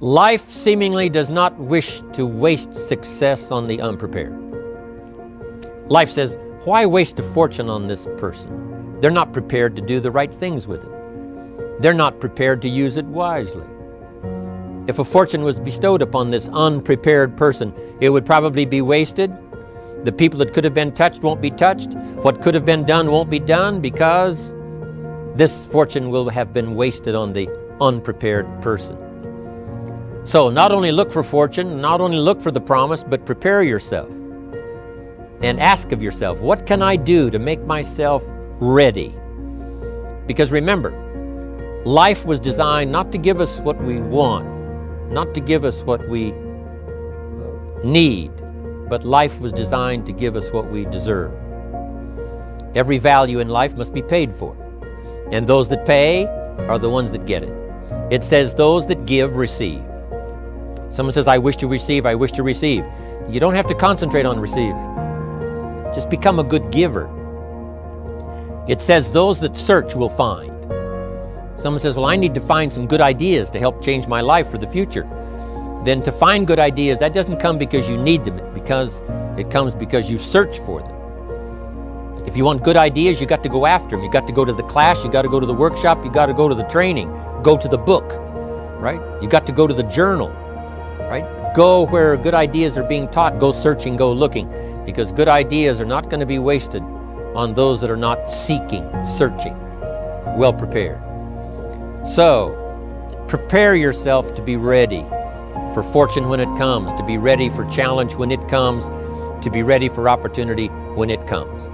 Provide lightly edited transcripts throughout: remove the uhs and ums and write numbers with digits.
Life seemingly does not wish to waste success on the unprepared. Life says, why waste a fortune on this person? They're not prepared to do the right things with it. They're not prepared to use it wisely. If a fortune was bestowed upon this unprepared person, it would probably be wasted. The people that could have been touched won't be touched. What could have been done won't be done, because this fortune will have been wasted on the unprepared person. So not only look for fortune, not only look for the promise, but prepare yourself and ask of yourself, what can I do to make myself ready? Because remember, life was designed not to give us what we want, not to give us what we need, but life was designed to give us what we deserve. Every value in life must be paid for, and those that pay are the ones that get it. It says those that give receive. Someone says, I wish to receive, I wish to receive. You don't have to concentrate on receiving. Just become a good giver. It says those that search will find. Someone says, well, I need to find some good ideas to help change my life for the future. Then to find good ideas, that doesn't come because you need them, it comes because you search for them. If you want good ideas, you got to go after them. You got to go to the class, you got to go to the workshop, you got to go to the training, go to the book, right? You got to go to the journal, right? Go where good ideas are being taught, go searching, go looking, because good ideas are not going to be wasted on those that are not seeking, searching, well prepared. So, prepare yourself to be ready for fortune when it comes, to be ready for challenge when it comes, to be ready for opportunity when it comes.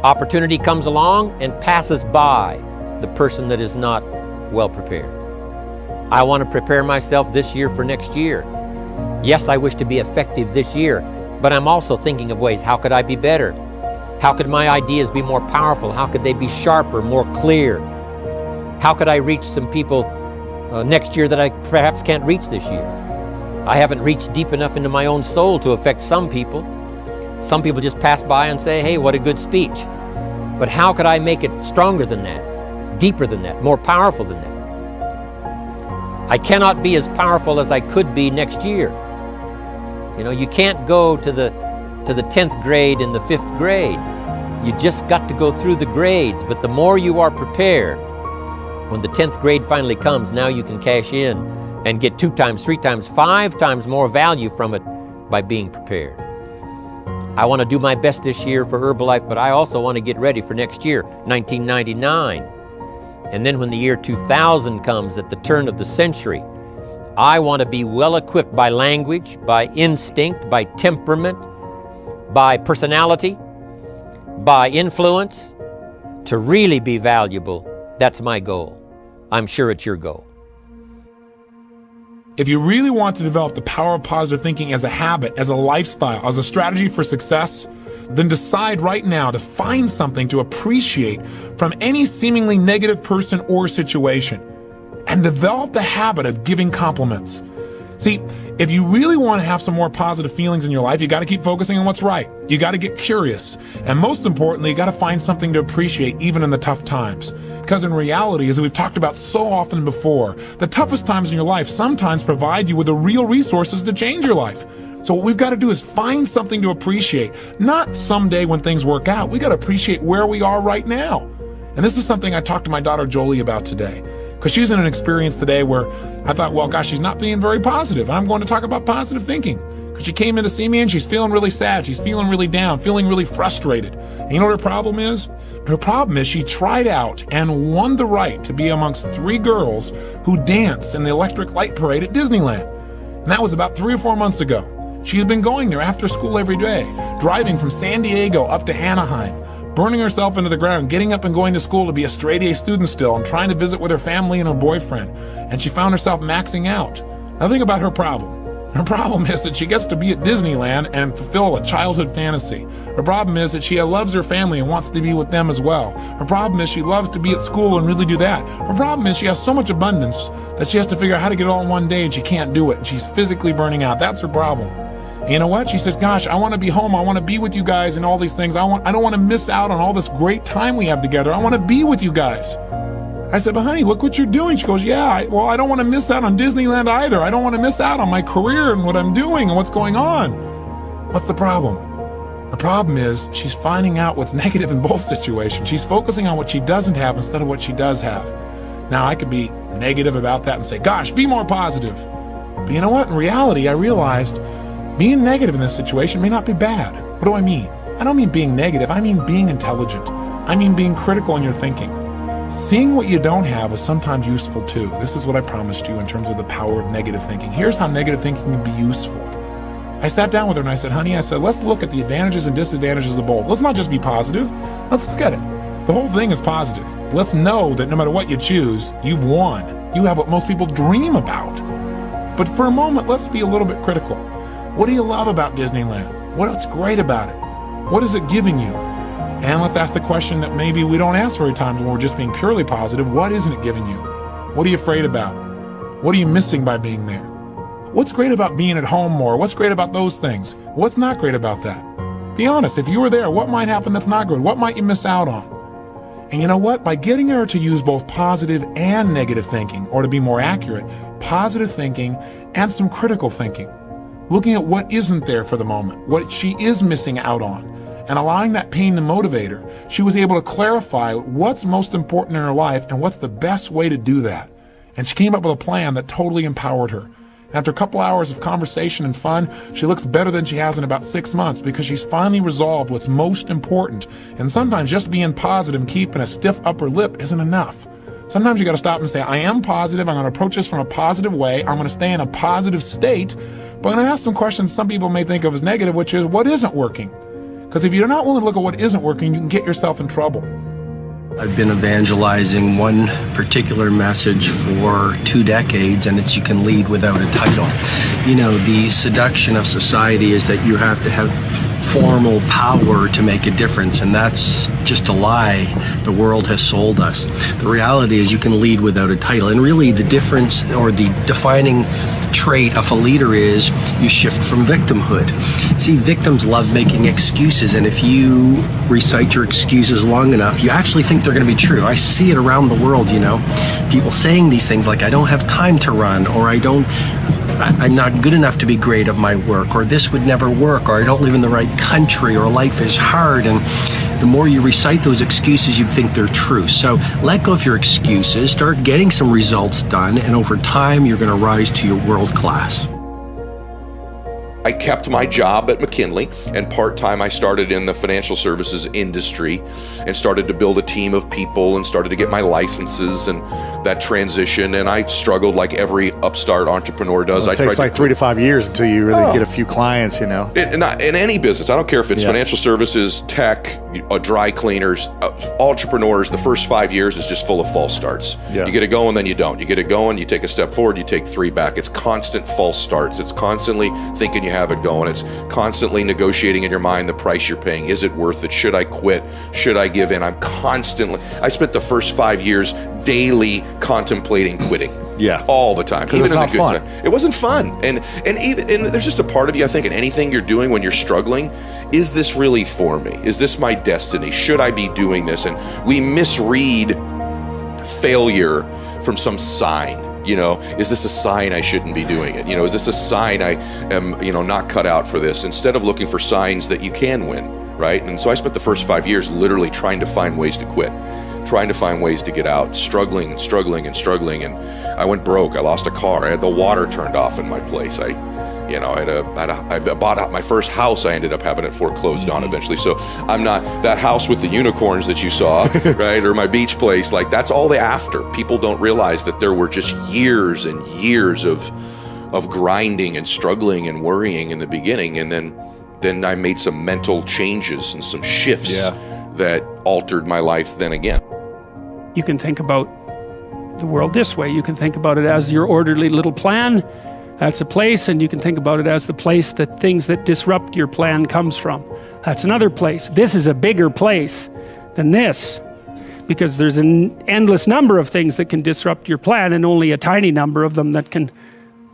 Opportunity comes along and passes by the person that is not well prepared. I want to prepare myself this year for next year. Yes, I wish to be effective this year, but I'm also thinking of ways, how could I be better? How could my ideas be more powerful? How could they be sharper, more clear? How could I reach some people next year that I perhaps can't reach this year? I haven't reached deep enough into my own soul to affect some people. Some people just pass by and say, hey, what a good speech. But how could I make it stronger than that, deeper than that, more powerful than that? I cannot be as powerful as I could be next year. You know, you can't go to the 10th grade in the 5th grade. You just got to go through the grades. But the more you are prepared, when the 10th grade finally comes, now you can cash in and get 2 times, 3 times, 5 times more value from it by being prepared. I want to do my best this year for Herbalife, but I also want to get ready for next year, 1999. And then when the year 2000 comes, at the turn of the century, I want to be well equipped by language, by instinct, by temperament, by personality, by influence, to really be valuable. That's my goal. I'm sure it's your goal. If you really want to develop the power of positive thinking as a habit, as a lifestyle, as a strategy for success, then decide right now to find something to appreciate from any seemingly negative person or situation, and develop the habit of giving compliments. See, if you really want to have some more positive feelings in your life, you got to keep focusing on what's right. You got to get curious. And most importantly, you got to find something to appreciate even in the tough times. Because in reality, as we've talked about so often before, the toughest times in your life sometimes provide you with the real resources to change your life. So what we've got to do is find something to appreciate. Not someday when things work out. We got to appreciate where we are right now. And this is something I talked to my daughter Jolie about today. Because she's in an experience today where I thought, well, gosh, she's not being very positive. I'm going to talk about positive thinking. Because she came in to see me and she's feeling really sad. She's feeling really down, feeling really frustrated. And you know what her problem is? Her problem is she tried out and won the right to be amongst 3 girls who dance in the electric light parade at Disneyland. And that was about 3 or 4 months ago. She's been going there after school every day, driving from San Diego up to Anaheim, burning herself into the ground, getting up and going to school to be a straight A student still, and trying to visit with her family and her boyfriend. And she found herself maxing out. Now think about her problem. Her problem is that she gets to be at Disneyland and fulfill a childhood fantasy. Her problem is that she loves her family and wants to be with them as well. Her problem is she loves to be at school and really do that. Her problem is she has so much abundance that she has to figure out how to get it all in one day, and she can't do it. And she's physically burning out. That's her problem. And you know what? She says, gosh, I want to be home. I want to be with you guys and all these things. I don't want to miss out on all this great time we have together. I want to be with you guys. I said, but honey, look what you're doing. She goes, yeah, I don't want to miss out on Disneyland either. I don't want to miss out on my career and what I'm doing and what's going on. What's the problem? The problem is she's finding out what's negative in both situations. She's focusing on what she doesn't have instead of what she does have. Now, I could be negative about that and say, gosh, be more positive. But you know what? In reality, I realized being negative in this situation may not be bad. What do I mean? I don't mean being negative. I mean being intelligent. I mean being critical in your thinking. Seeing what you don't have is sometimes useful too. This is what I promised you in terms of the power of negative thinking. Here's how negative thinking can be useful. I sat down with her and I said, honey, let's look at the advantages and disadvantages of both. Let's not just be positive. Let's look at it. The whole thing is positive. Let's know that no matter what you choose, you've won. You have what most people dream about. But for a moment, let's be a little bit critical. What do you love about Disneyland? What's great about it? What is it giving you? And let's ask the question that maybe we don't ask very times when we're just being purely positive. What isn't it giving you? What are you afraid about? What are you missing by being there? What's great about being at home more? What's great about those things? What's not great about that? Be honest, if you were there, what might happen that's not good? What might you miss out on? And you know what? By getting her to use both positive and negative thinking, or to be more accurate, positive thinking and some critical thinking, looking at what isn't there for the moment, what she is missing out on, and allowing that pain to motivate her, she was able to clarify what's most important in her life and what's the best way to do that. And she came up with a plan that totally empowered her. And after a couple hours of conversation and fun, she looks better than she has in about 6 months because she's finally resolved what's most important. And sometimes just being positive and keeping a stiff upper lip isn't enough. Sometimes you got to stop and say, I am positive. I'm going to approach this from a positive way. I'm going to stay in a positive state. But I'm going to ask some questions some people may think of as negative, which is, what isn't working? Because if you're not willing to look at what isn't working, you can get yourself in trouble. I've been evangelizing one particular message for 2 decades, and it's you can lead without a title. You know, the seduction of society is that you have to have formal power to make a difference, and that's just a lie the world has sold us. The reality is you can lead without a title, and really the difference or the defining trait of a leader is you shift from victimhood. See, victims love making excuses, and if you recite your excuses long enough, you actually think they're going to be true. I see it around the world, you know, people saying these things like, I don't have time to run, or I'm not good enough to be great at my work, or this would never work, or I don't live in the right country, or life is hard. And the more you recite those excuses, you think they're true. So let go of your excuses, start getting some results done, and over time, you're going to rise to your world class. I kept my job at McKinley, and part-time I started in the financial services industry and started to build a team of people and started to get my licenses and that transition. And I struggled like every upstart entrepreneur does. Well, it takes like 3 to 5 years until you really get a few clients, you know. In any business, I don't care if it's financial services, tech, dry cleaners, entrepreneurs, the first 5 years is just full of false starts. You get it going, then you don't. You get it going, you take a step forward, you take 3 back. It's constant false starts. It's constantly thinking you have it going. It's constantly negotiating in your mind the price you're paying. Is it worth it? Should I quit? Should I give in? I spent the first 5 years daily contemplating quitting. All the time. Even it's in not the good fun. time. It wasn't fun. And there's just a part of you, I think, in anything you're doing when you're struggling, is this really for me? Is this my destiny? Should I be doing this? And we misread failure from some sign. You know, is this a sign I shouldn't be doing it? You know, is this a sign I am, not cut out for this? Instead of looking for signs that you can win, right? And so I spent the first 5 years literally trying to find ways to quit, trying to find ways to get out, struggling. And I went broke. I lost a car. I had the water turned off in my place. I bought out my first house. I ended up having it foreclosed on eventually. So I'm not that house with the unicorns that you saw, right? Or my beach place. Like that's all the after. People don't realize that there were just years and years of grinding and struggling and worrying in the beginning. And then I made some mental changes and some shifts that altered my life then again. You can think about the world this way. You can think about it as your orderly little plan. That's a place, and you can think about it as the place that things that disrupt your plan comes from. That's another place. This is a bigger place than this, because there's an endless number of things that can disrupt your plan, and only a tiny number of them that can,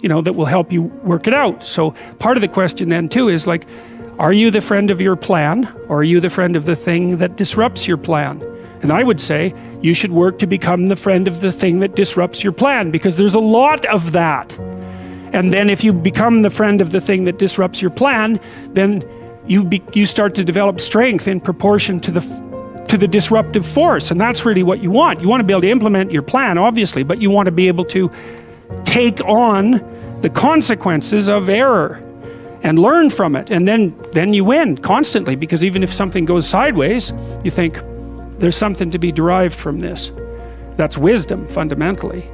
that will help you work it out. So part of the question then too is like, are you the friend of your plan, or are you the friend of the thing that disrupts your plan? And I would say you should work to become the friend of the thing that disrupts your plan, because there's a lot of that. And then if you become the friend of the thing that disrupts your plan, then you start to develop strength in proportion to the disruptive force. And that's really what you want. You want to be able to implement your plan, obviously, but you want to be able to take on the consequences of error and learn from it. And then you win constantly, because even if something goes sideways, you think there's something to be derived from this. That's wisdom, fundamentally.